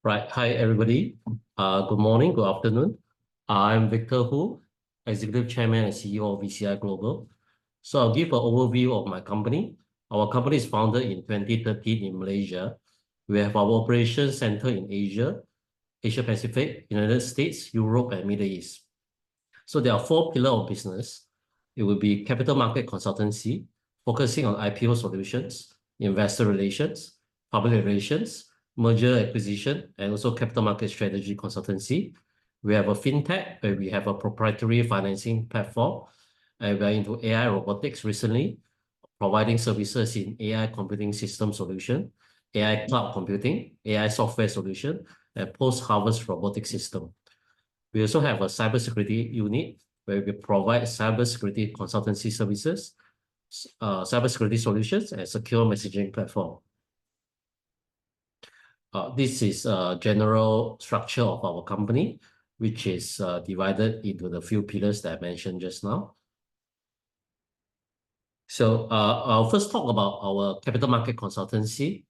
Right. Hi, everybody. Good morning, good afternoon. I'm Victor Hu, Executive Chairman and CEO of VCI Global. So I'll give an overview of my company. Our company is founded in 2013 in Malaysia. We have our operations center in Asia, Asia Pacific, United States, Europe, and Middle East. So there are four pillars of business. It will be capital market consultancy, focusing on IPO solutions, investor relations, public relations, merger acquisition, and also capital market strategy consultancy. We have a fintech where we have a proprietary financing platform, and we're into AI robotics recently, providing services in AI computing system solution, AI cloud computing, AI software solution, and post-harvest robotic system. We also have a cybersecurity unit where we provide cybersecurity consultancy services, cybersecurity solutions, and secure messaging platform. This is a general structure of our company, which is divided into the few pillars that I mentioned just now. So I'll first talk about our capital market consultancy.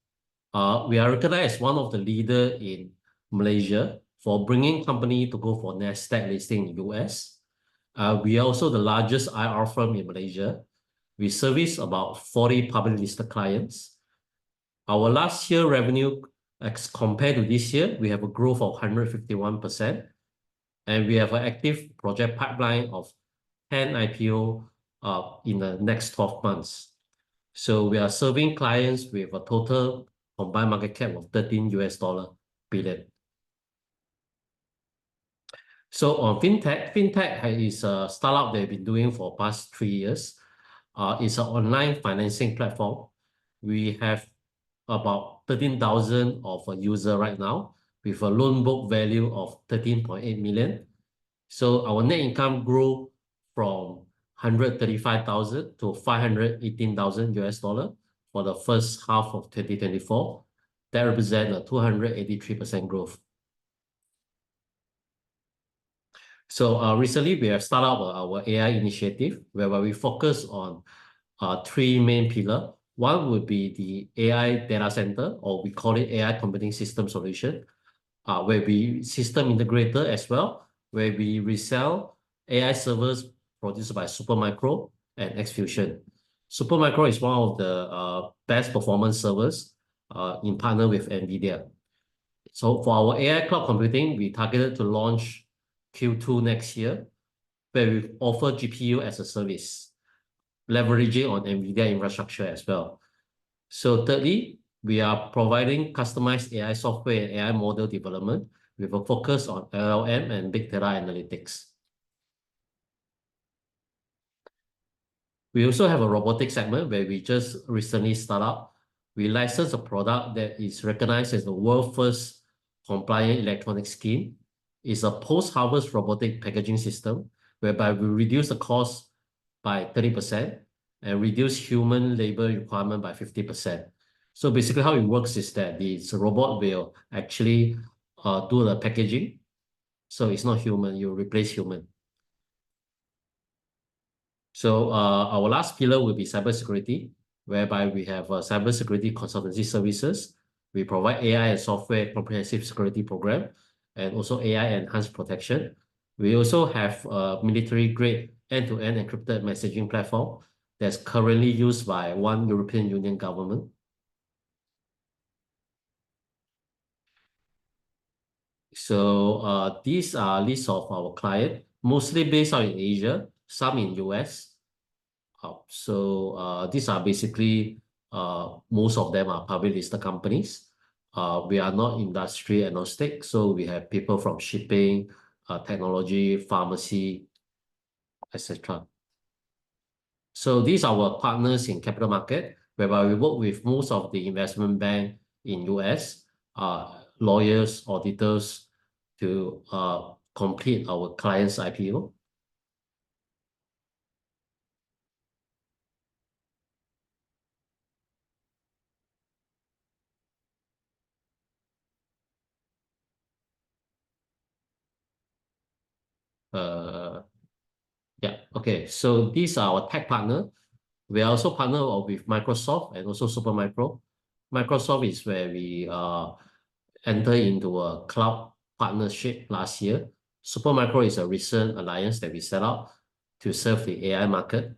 We are recognized as one of the leaders in Malaysia for bringing company to go for NASDAQ listing in US. We are also the largest IR firm in Malaysia. We service about 40 public listed clients. Our last year revenue, as compared to this year, we have a growth of 151%. And we have an active project pipeline of 10 IPO in the next 12 months. So we are serving clients with a total combined market cap of $13 billion. So on fintech is a startup they've been doing for the past 3 years. It's an online financing platform. We have about 13,000 of a user right now with a loan book value of 13.8 million. So our net income grew from 135,000 to 518,000 $ for the first half of 2024. That represents a 283% growth. So recently we have started our AI initiative where we focus on three main pillars. One would be the AI data center, or we call it AI computing system solution, where we system integrator as well, where we resell AI servers produced by Supermicro and Xfusion. Supermicro is one of the best performance servers in partner with NVIDIA. So for our AI cloud computing, we targeted to launch Q2 next year, where we offer GPU as a service, leveraging on NVIDIA infrastructure as well. So thirdly, we are providing customized AI software and AI model development with a focus on LLM and big data analytics. We also have a robotics segment where we just recently started up. We licensed a product that is recognized as the world's first compliant electronic skin. It's a post-harvest robotic packaging system whereby we reduce the cost by 30% and reduce human labor requirement by 50%. So basically how it works is that this robot will actually do the packaging. So it's not human, you replace human. So our last pillar will be cybersecurity, whereby we have cybersecurity consultancy services. We provide AI and software comprehensive security program, and also AI enhanced protection. We also have a military-grade end-to-end encrypted messaging platform that's currently used by one European Union government. So these are lists of our clients, mostly based out in Asia, some in US. So these are basically, most of them are public listed companies. We are not industry agnostic, so we have people from shipping, technology, pharmacy, etc. So these are our partners in capital market, whereby we work with most of the investment bank in US, lawyers, auditors to complete our clients' IPO. Yeah, okay. So these are our tech partner. We are also partner with Microsoft and also Supermicro. Microsoft is where we entered into a cloud partnership last year. Supermicro is a recent alliance that we set up to serve the AI market.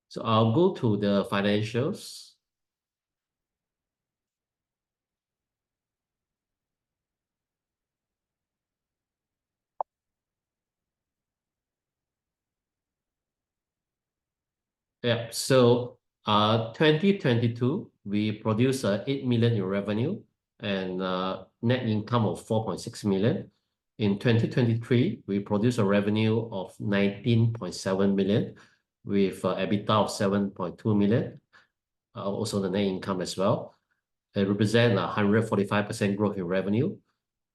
So I'll go to the financials. Yeah, so 2022, we produced 8 million in revenue and net income of 4.6 million. In 2023, we produced a revenue of 19.7 million with EBITDA of 7.2 million, also the net income as well. It represents 145% growth in revenue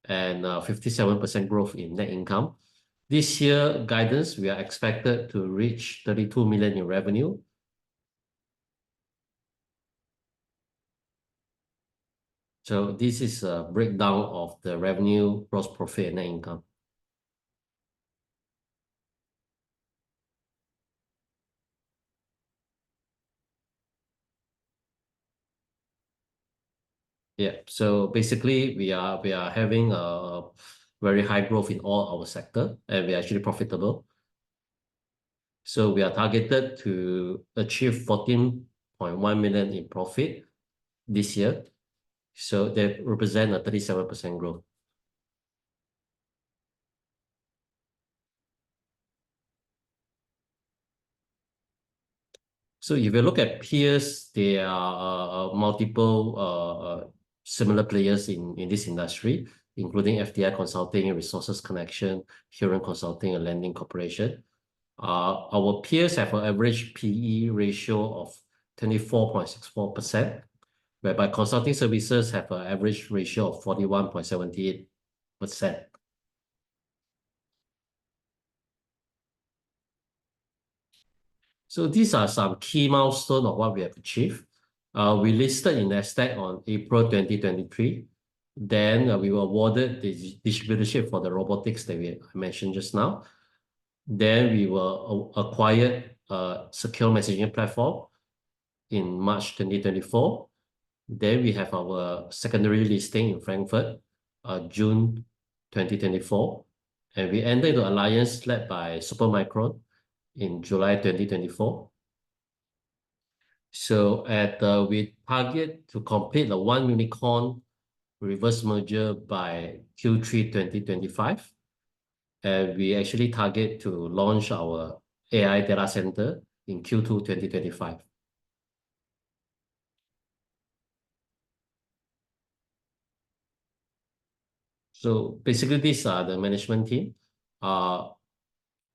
and 57% growth in net income. This year guidance, we are expected to reach 32 million in revenue. So this is a breakdown of the revenue, gross profit, and net income. Yeah, so basically we are having a very high growth in all our sector, and we are actually profitable. So we are targeted to achieve 14.1 million in profit this year. So that represent a 37% growth. So if you look at peers, there are multiple similar players in this industry, including FTI Consulting, Resources Connection, Huron Consulting, and Lending Corporation. Our peers have an average PE ratio of 24.64%, whereby consulting services have an average ratio of 41.78%. So these are some key milestones of what we have achieved. We listed in Nasdaq on April 2023. Then we were awarded the distributorship for the robotics that I mentioned just now. Then we were acquired a secure messaging platform in March 2024. Then we have our secondary listing in Frankfurt, June 2024. And we entered into alliance led by Supermicro in July 2024. So we target to complete the one unicorn reverse merger by Q3 2025. And we actually target to launch our AI data center in Q2 2025. So basically, these are the management team.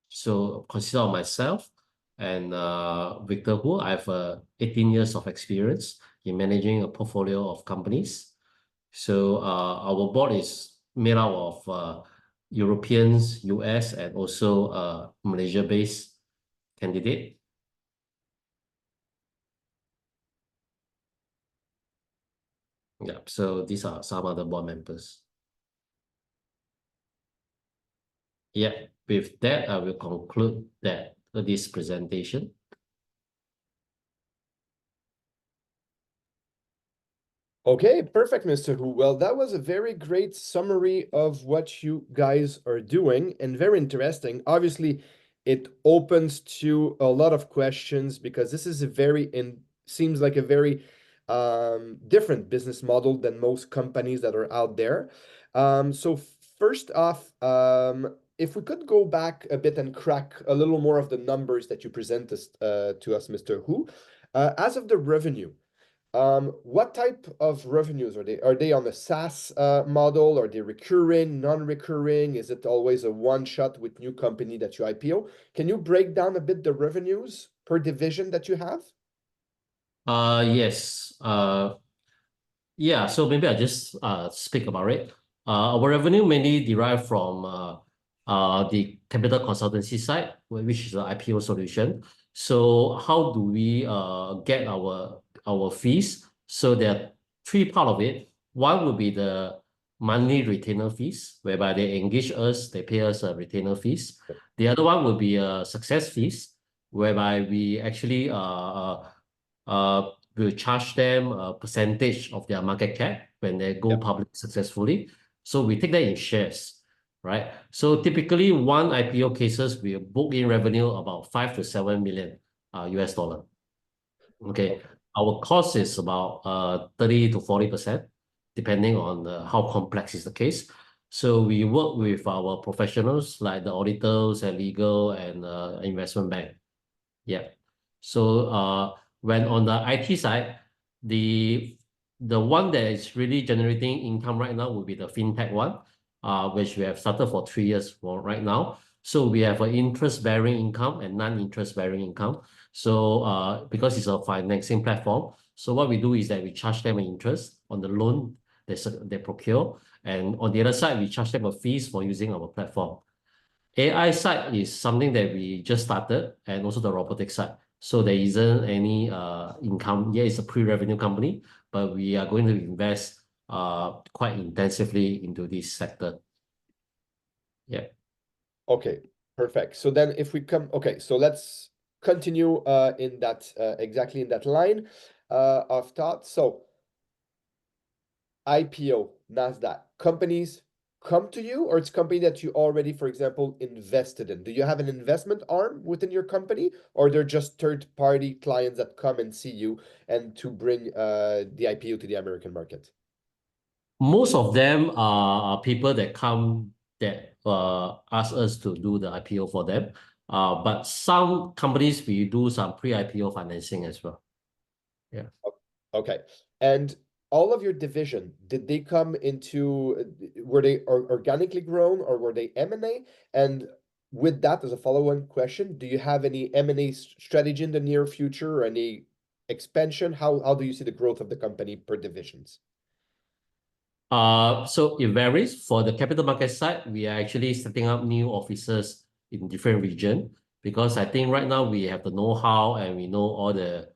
So consider of myself and Victor Hu. I have 18 years of experience in managing a portfolio of companies. So our board is made out of Europeans, US, and also Malaysia-based candidate. Yeah, so these are some of the board members. Yeah, with that, I will conclude this presentation. Okay, perfect, Mr. Hu. Well, that was a very great summary of what you guys are doing and very interesting. Obviously, it opens to a lot of questions because this is seems like a very different business model than most companies that are out there. So first off, if we could go back a bit and crack a little more of the numbers that you present to us, Mr. Hu. As of the revenue, what type of revenues are they? Are they on a SaaS model? Are they recurring, non-recurring? Is it always a one-shot with new company that you IPO? Can you break down a bit the revenues per division that you have? Yes. Yeah, so maybe I just speak about it. Our revenue mainly derived from the capital consultancy side, which is the IPO solution. So how do we get our fees? So there are three parts of it. One would be the monthly retainer fees, whereby they engage us, they pay us a retainer fees. The other one would be success fees, whereby we actually will charge them a percentage of their market cap when they go Yeah. public successfully. So we take that in shares, right? So typically one IPO cases will book in revenue about 5 to 7 million US dollar. Okay. Okay. Our cost is about 30 to 40%, depending on how complex is the case. So we work with our professionals like the auditors and legal and investment bank. Yeah. So when on the IT side, the the one that is really generating income right now will be the fintech one, which we have started for 3 years for right now. So we have an interest-bearing income and non-interest-bearing income. So because it's a financing platform, so what we do is that we charge them an interest on the loan they procure, and on the other side, we charge them a fees for using our platform. AI side is something that we just started, and also the robotics side. So there isn't any income. Yeah, it's a pre-revenue company, but we are going to invest quite intensively into this sector. Yeah. Okay, perfect. So then if we come, okay, so let's continue in that exactly in that line of thought. So IPO, NASDAQ, companies come to you, or it's company that you already, for example, invested in? Do you have an investment arm within your company, or they're just third-party clients that come and see you and to bring the IPO to the American market? Most of them are people that come that ask us to do the IPO for them. But some companies we do some pre-IPO financing as well. Yeah. Okay. And all of your division, did they come into, were they organically grown, or were they M&A? And with that, as a follow-on question, do you have any M&A strategy in the near future, or any expansion? How do you see the growth of the company per divisions? So it varies. For the capital market side, we are actually setting up new offices in different region, because I think right now we have the know-how and we know all the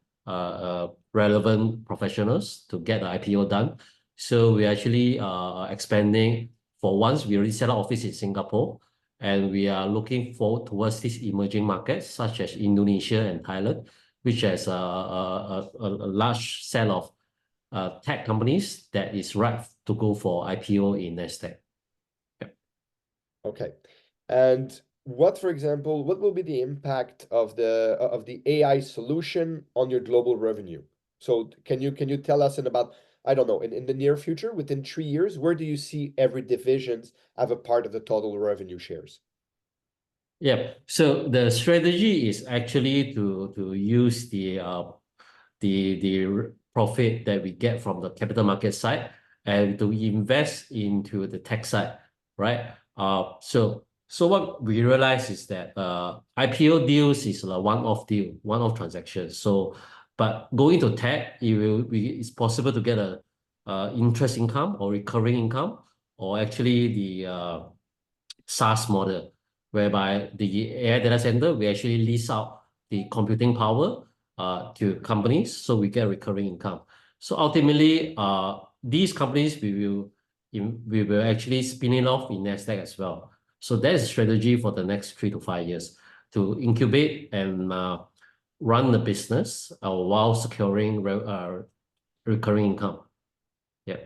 relevant professionals to get the IPO done. So we actually expanding. For once, we already set up office in Singapore, and we are looking forward towards these emerging markets such as Indonesia and Thailand, which has a large set of tech companies that is ripe to go for IPO in Nasdaq. Yep. Okay. And what, for example, what will be the impact of the AI solution on your global revenue? So can you tell us in about, I don't know, in the near future, within 3 years, where do you see every divisions have a part of the total revenue shares? Yeah. So the strategy is actually to use the profit that we get from the capital market side and to invest into the tech side, right? So what we realize is that IPO deals is a one-off deal, one-off transaction. So, but going to tech, it's possible to get a interest income or recurring income, or actually the SaaS model, whereby the AI data center, we actually lease out the computing power to companies, so we get recurring income. So ultimately, these companies we will actually spin it off in Nasdaq as well. So that is a strategy for the next 3 to 5 years to incubate and run the business while securing recurring income. Yeah.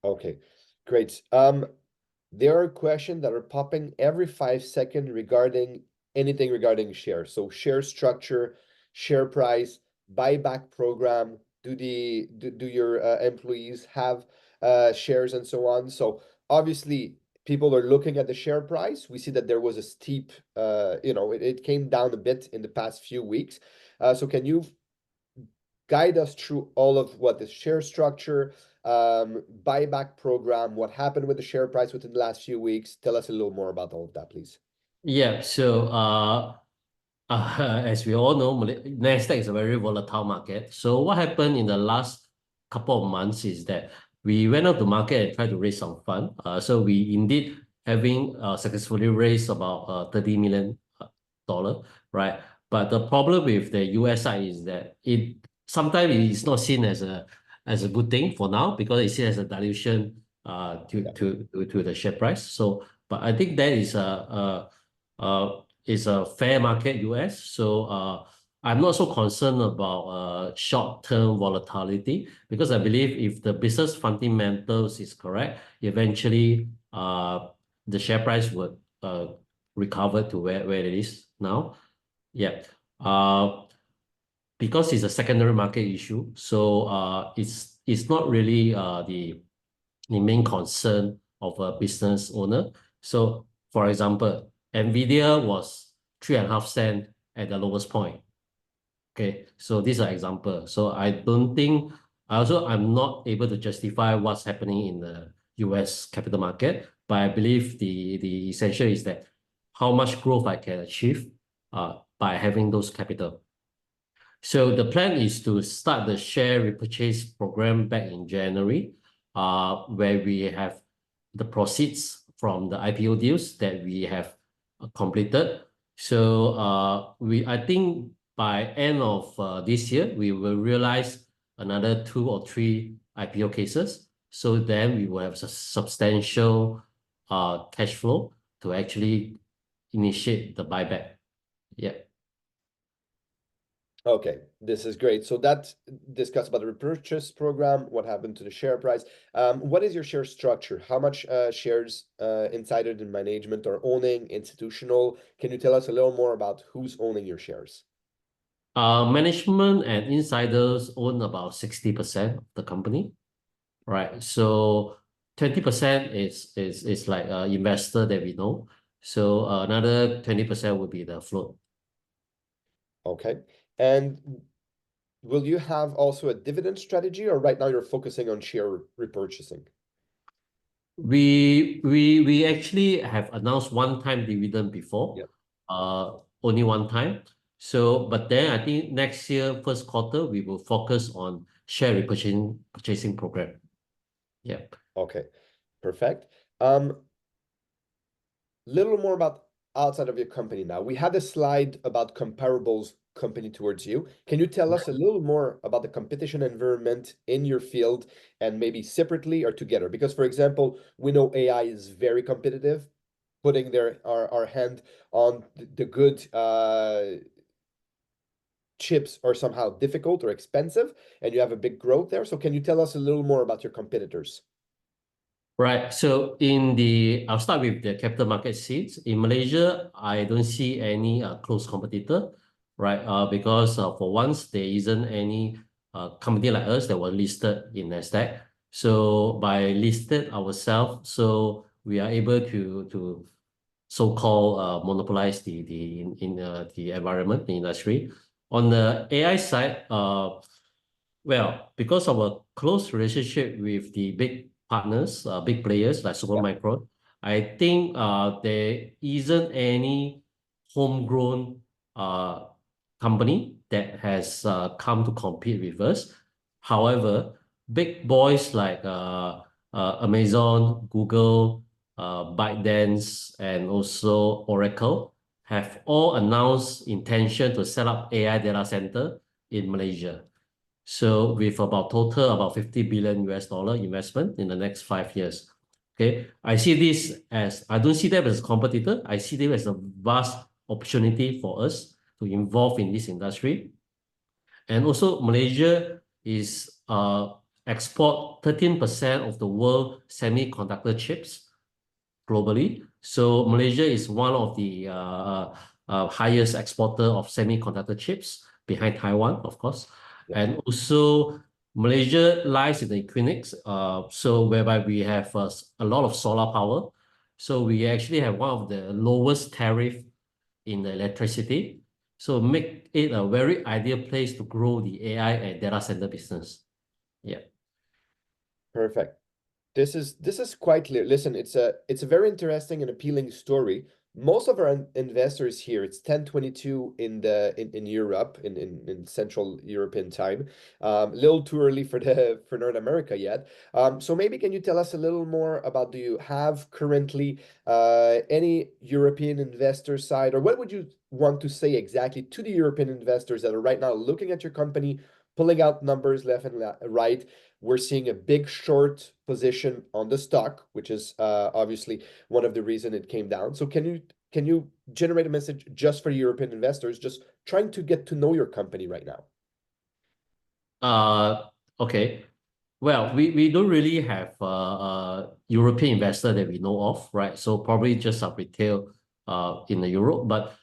Okay, great. There are questions that are popping every 5 seconds regarding anything regarding shares. So share structure, share price, buyback program. Do your employees have shares and so on? So obviously, people are looking at the share price. We see that there was a steep, it came down a bit in the past few weeks. So can you guide us through all of what the share structure, buyback program, what happened with the share price within the last few weeks? Tell us a little more about all of that, please. Yeah. So as we all know, Nasdaq is a very volatile market. So what happened in the last couple of months is that we went out to market and tried to raise some fund. So we indeed having successfully raised about $30 million, right? But the problem with the US side is that it sometimes it's not seen as as a good thing for now because it still has a dilution to the share price. So, but I think that is a fair market US. So I'm not so concerned about short-term volatility because I believe if the business fundamentals is correct, eventually the share price would recover to where it is now. Yeah. Because it's a secondary market issue, so it's not really the main concern of a business owner. So, for example, Nvidia was 3.5 cents at the lowest point. Okay, so these are examples. So I'm not able to justify what's happening in the US capital market, but I believe the essential is that how much growth I can achieve by having those capital. So the plan is to start the share repurchase program back in January, where we have the proceeds from the IPO deals that we have completed. So I think by end of this year, we will realize another 2 or 3 IPO cases. So then we will have a substantial cash flow to actually initiate the buyback. Yeah. Okay, this is great. So that discuss about the repurchase program, what happened to the share price. What is your share structure? How much shares insider in management are owning, institutional? Can you tell us a little more about who's owning your shares? Management and insiders own about 60% of the company, right? So 20% is like an investor that we know. So another 20% would be the float. Okay. And will you have also a dividend strategy, or right now you're focusing on share repurchasing? We actually have announced one-time dividend before, Yeah. only one time. So, but then I think next year, first quarter, we will focus on share purchasing program. Yeah. Okay, perfect. Little more about outside of your company now. We had a slide about comparables company towards you. Can you tell us a little more about the competition environment in your field and maybe separately or together? Because, for example, we know AI is very competitive, putting our hand on the good chips are somehow difficult or expensive, and you have a big growth there. So can you tell us a little more about your competitors? Right. So I'll start with the capital market seats. In Malaysia, I don't see any close competitor, right? Because for once, there isn't any company like us that was listed in Nasdaq. So by listed ourselves, so we are able to so-called monopolize the environment, the industry. On the AI side, well, because of a close relationship with the big partners, big players like Supermicro, I think there isn't any homegrown company that has come to compete with us. However, big boys like Amazon, Google, ByteDance, and also Oracle have all announced intention to set up AI data center in Malaysia. So with about 50 billion US dollar investment in the next 5 years. Okay, I don't see them as a competitor. I see them as a vast opportunity for us to involve in this industry. And also Malaysia is export 13% of the world semiconductor chips globally. So Malaysia is one of the highest exporter of semiconductor chips behind Taiwan, of course. Yeah. And also Malaysia lies in the Equinix, so whereby we have a lot of solar power. So we actually have one of the lowest tariff in the electricity. So make it a very ideal place to grow the AI and data center business. Yeah. Perfect. This is quite clear. Listen, it's a very interesting and appealing story. Most of our investors here, it's 10:22 in Europe, in Central European time. A little too early for North America yet. So maybe can you tell us a little more about, do you have currently any European investor side, or what would you want to say exactly to the European investors that are right now looking at your company, pulling out numbers left and right? we're seeing a big short position on the stock, which is obviously one of the reason it came down. So can you generate a message just for European investors, just trying to get to know your company right now? Okay. Well, we don't really have European investor that we know of, right? So probably just a retail in the Europe, but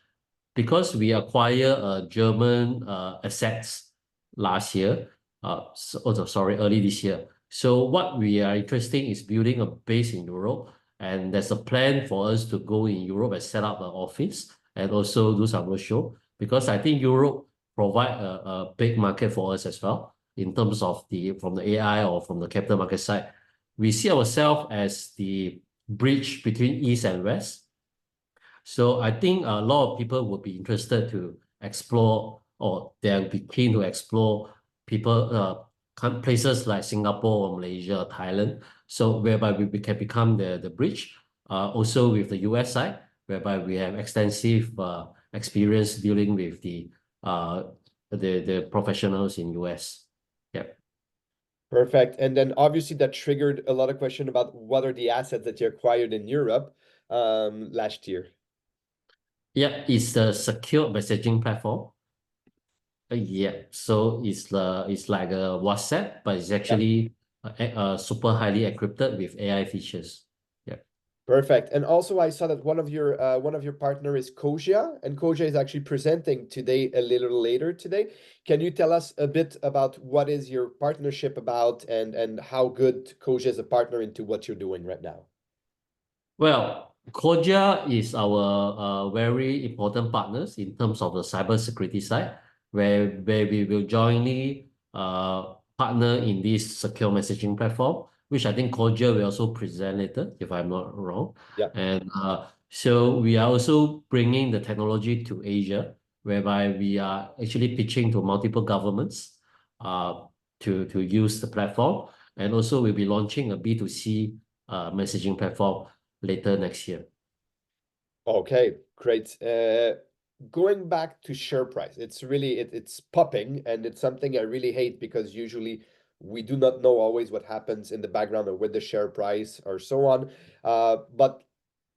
because we acquire German assets last year, early this year. So what we are interested is building a base in Europe, and there's a plan for us to go in Europe and set up an office and also do some roadshow because I think Europe provide a big market for us as well in terms of from the AI or from the capital market side. We see ourselves as the bridge between East and West. So I think a lot of people would be interested to explore, or they'll be keen to explore places like Singapore or Malaysia or Thailand. So whereby we can become the bridge. Also with the US side, whereby we have extensive experience dealing with the professionals in US. Yeah. Perfect. And then obviously that triggered a lot of question about what are the assets that you acquired in Europe last year. Yeah, it's the secure messaging platform. Yeah, so it's like a WhatsApp, but it's Yeah. actually super highly encrypted with AI features. Yeah. Perfect. And also I saw that one of your partner is Koja, and Koja is actually presenting today a little later today. Can you tell us a bit about what is your partnership about and how good Koja is a partner into what you're doing right now? Well, Koja is our very important partners in terms of the cybersecurity side, where we will jointly partner in this secure messaging platform, which I think Koja will also present later, if I'm not wrong. Yeah. And so we are also bringing the technology to Asia, whereby we are actually pitching to multiple governments to use the platform. And also we'll be launching a B2C messaging platform later next year. Okay, great. Going back to share price, it's really it's popping, and it's something I really hate because usually we do not know always what happens in the background or with the share price or so on. But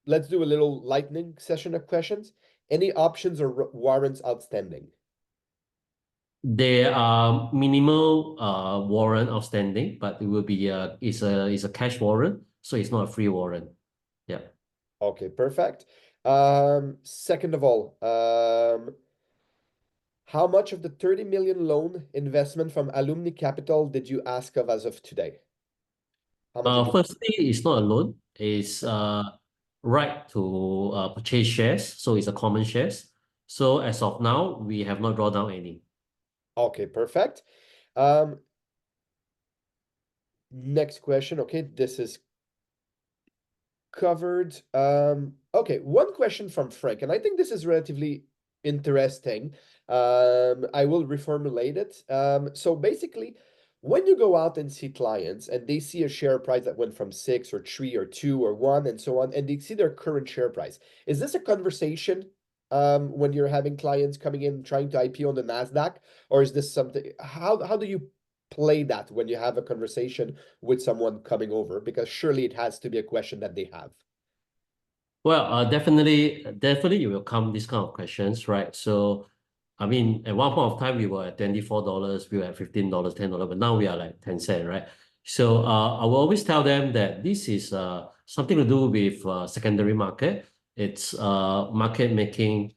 let's do a little lightning session of questions. Any options or warrants outstanding? There are minimal warrant outstanding, but it will be it's a cash warrant, so it's not a free warrant. Yeah. Okay, perfect. Second of all, how much of the 30 million loan investment from Alumni Capital did you ask of as of today? How much did you? Firstly, it's not a loan. It's right to purchase shares, so it's a common shares. So as of now, we have not drawn down any. Okay, perfect. Next question. Okay, this is covered. Okay, one question from Frank, and I think this is relatively interesting. I will reformulate it. So basically, when you go out and see clients and they see a share price that went from 6 or 3 or 2 or 1 and so on, and they see their current share price, is this a conversation when you're having clients coming in trying to IPO on the Nasdaq, or is this something? How do you play that when you have a conversation with someone coming over? Because surely it has to be a question that they have. Well, definitely you will come these kind of questions, right? So, I mean, at one point of time, we were at $24, we were at $15, $10, but now we are like 10 cents, right? So, I will always tell them that this is something to do with secondary market. It's market making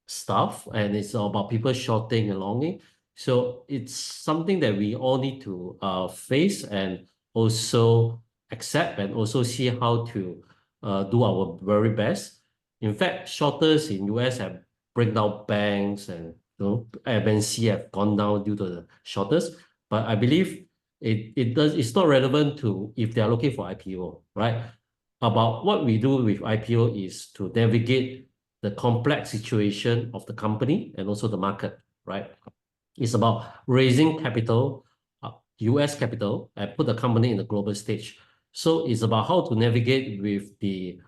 stuff, and it's about people shorting and longing. So it's something that we all need to face and also accept and also see how to do our very best. In fact, shorters in US have break down banks, and MNC have gone down due to the shorters. But I believe it's not relevant to if they are looking for IPO, right? About what we do with IPO is to navigate the complex situation of the company and also the market, right? It's about raising capital, US capital, and put the company in the global stage. So it's about how to navigate with the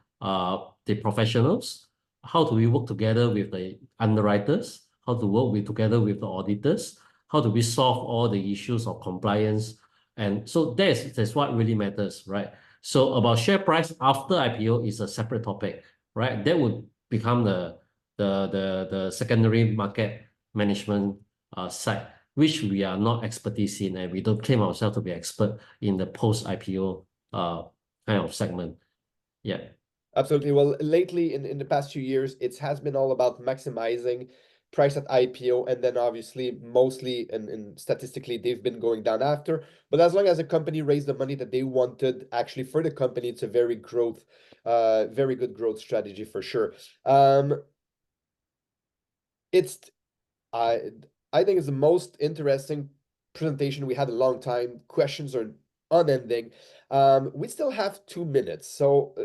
professionals, how do we work together with the underwriters, how to work together with the auditors, how do we solve all the issues of compliance And so that's what really matters, right? So about share price after IPO is a separate topic, right? That would become the secondary market management side, which we are not expertise in, and we don't claim ourselves to be expert in the post IPO kind of segment. Yeah. Absolutely. Well, lately in the past few years, it has been all about maximizing price at IPO, and then obviously mostly and statistically they've been going down after. But as long as a company raised the money that they wanted, actually for the company, it's a very good growth strategy for sure. It's I I think it's the most interesting presentation we had in a long time. Questions are unending. We still have 2 minutes, so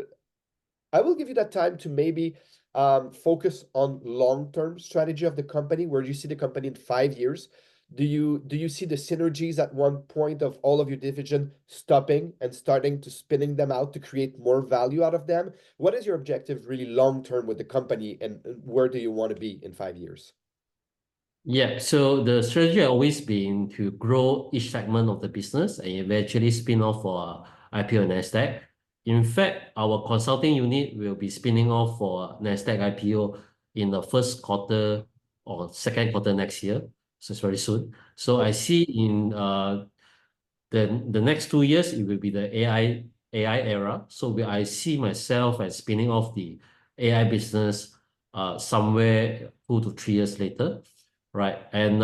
I will give you that time to maybe focus on long-term strategy of the company. Where do you see the company in 5 years? Do you see the synergies at one point of all of your division stopping and starting to spinning them out to create more value out of them? What is your objective really long-term with the company, and where do you want to be in 5 years? Yeah, so the strategy has always been to grow each segment of the business and eventually spin off for IPO and NASDAQ. In fact, our consulting unit will be spinning off for NASDAQ IPO in the first quarter or second quarter next year. So it's very soon. So I see in the next 2 years, it will be the AI era. So I see myself as spinning off the AI business somewhere 2 to 3 years later, right? And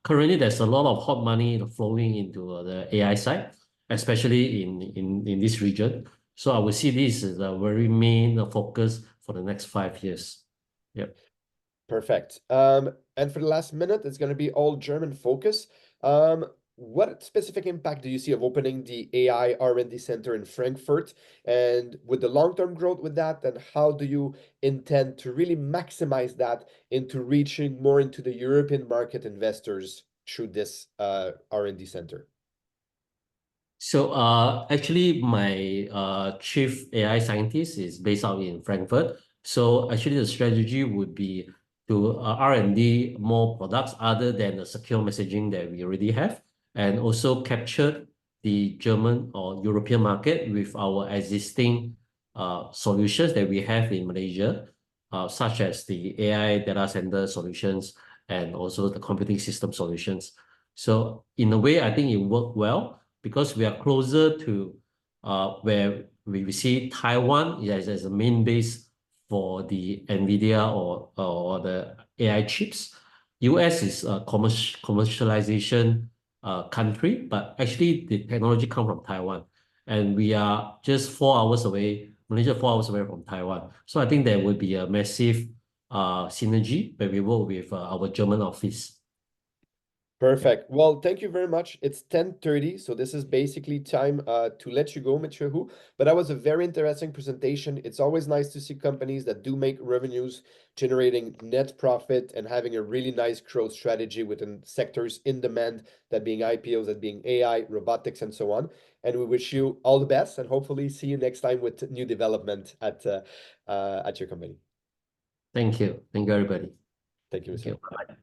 currently, there's a lot of hot money flowing into the AI side, especially in this region. So I would see this as a very main focus for the next 5 years. Yeah. Perfect. And for the last minute, it's going to be all German focus. What specific impact do you see of opening the AI R&D center in Frankfurt? And with the long-term growth with that, then how do you intend to really maximize that into reaching more into the European market investors through this R&D center? So actually my chief AI scientist is based out in Frankfurt. So actually the strategy would be to R&D more products other than the secure messaging that we already have, and also capture the German or European market with our existing solutions that we have in Malaysia, such as the AI data center solutions and also the computing system solutions. So in a way, I think it worked well because we are closer to where we see Taiwan as a main base for the NVIDIA or the AI chips. US is a commercialization country, but actually the technology comes from Taiwan. And we are just 4 hours away, Malaysia 4 hours away from Taiwan. So I think there will be a massive synergy when we work with our German office. Yeah. Perfect. Well, thank you very much. It's 10:30, so this is basically time to let you go, Mr. Hu. But that was a very interesting presentation. It's always nice to see companies that do make revenues, generating net profit, and having a really nice growth strategy within sectors in demand, that being IPOs, that being AI, robotics, and so on. And we wish you all the best, and hopefully see you next time with new development at your company. Thank you. Thank you, everybody. Thank you, Thank Mr. you. Hu. Bye.